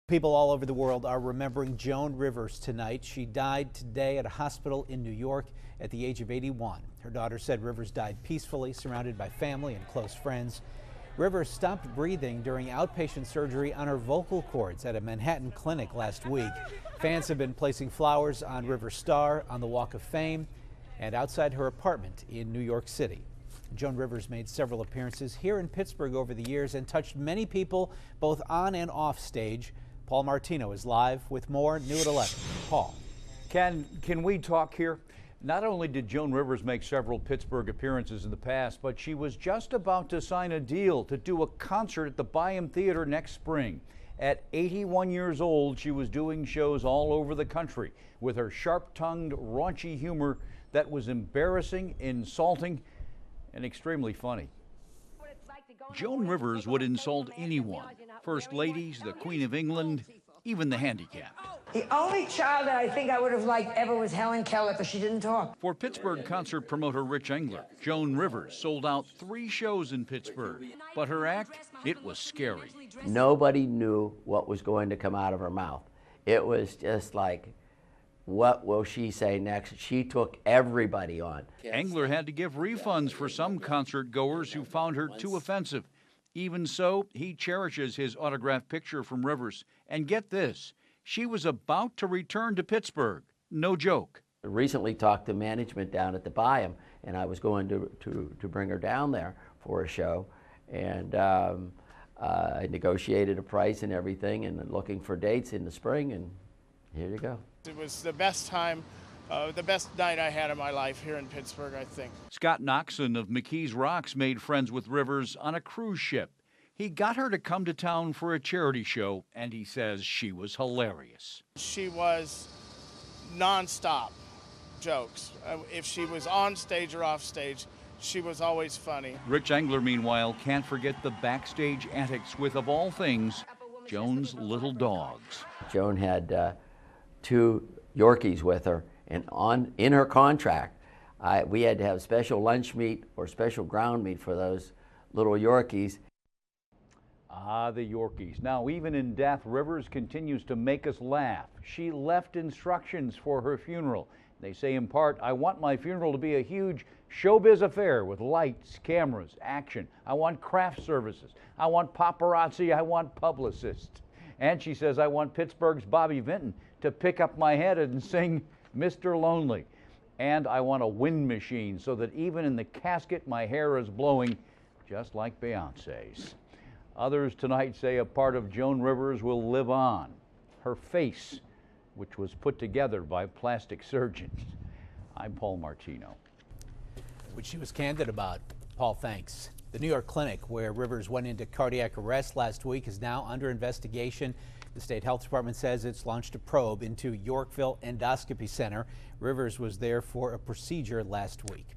People all over the world are remembering Joan Rivers tonight. She died today at a hospital in New York at the age of 81. Her daughter said Rivers died peacefully, surrounded by family and close friends. Rivers stopped breathing during outpatient surgery on her vocal cords at a Manhattan clinic last week. Fans have been placing flowers on Rivers' star on the Walk of Fame and outside her apartment in New York City. Joan Rivers made several appearances here in Pittsburgh over the years and touched many people both on and off stage. Paul Martino is live with more new at 11. Paul. Can we talk here? Not only did Joan Rivers make several Pittsburgh appearances in the past, but she was just about to sign a deal to do a concert at the Byham Theater next spring. At 81 years old, she was doing shows all over the country with her sharp-tongued, raunchy humor that was embarrassing, insulting, and extremely funny. Joan Rivers would insult anyone, first ladies, the Queen of England, even the handicapped. The only child that I think I would have liked ever was Helen Keller, because she didn't talk. For Pittsburgh concert promoter Rich Engler, Joan Rivers sold out 3 shows in Pittsburgh, but her act, it was scary. Nobody knew what was going to come out of her mouth. It was just like, what will she say next? She took everybody on. Engler had to give refunds for some concert goers who found her too offensive. Even so, he cherishes his autographed picture from Rivers. And get this, she was about to return to Pittsburgh. No joke. I recently talked to management down at the Byham, and I was going to bring her down there for a show. And I negotiated a price and everything, and looking for dates in the spring, and here you go. It was the best time, the best night I had of my life here in Pittsburgh, I think. Scott Noxon of McKees Rocks made friends with Rivers on a cruise ship. He got her to come to town for a charity show, and he says she was hilarious. She was nonstop jokes. If she was on stage or off stage, she was always funny. Rich Engler, meanwhile, can't forget the backstage antics with, of all things, Joan's little dogs. Joan had 2 Yorkies with her, and in her contract, we had to have special lunch meat or special ground meat for those little Yorkies. Ah, the Yorkies. Now, even in death, Rivers continues to make us laugh. She left instructions for her funeral. They say in part, I want my funeral to be a huge showbiz affair with lights, cameras, action. I want craft services. I want paparazzi. I want publicists. And she says, I want Pittsburgh's Bobby Vinton to pick up my head and sing Mr. Lonely. And I want a wind machine so that even in the casket my hair is blowing just like Beyonce's. Others tonight say a part of Joan Rivers will live on. Her face, which was put together by plastic surgeons. I'm Paul Martino. Which she was candid about. Paul, thanks. The New York clinic where Rivers went into cardiac arrest last week is now under investigation. The state health department says it's launched a probe into Yorkville Endoscopy Center. Rivers was there for a procedure last week.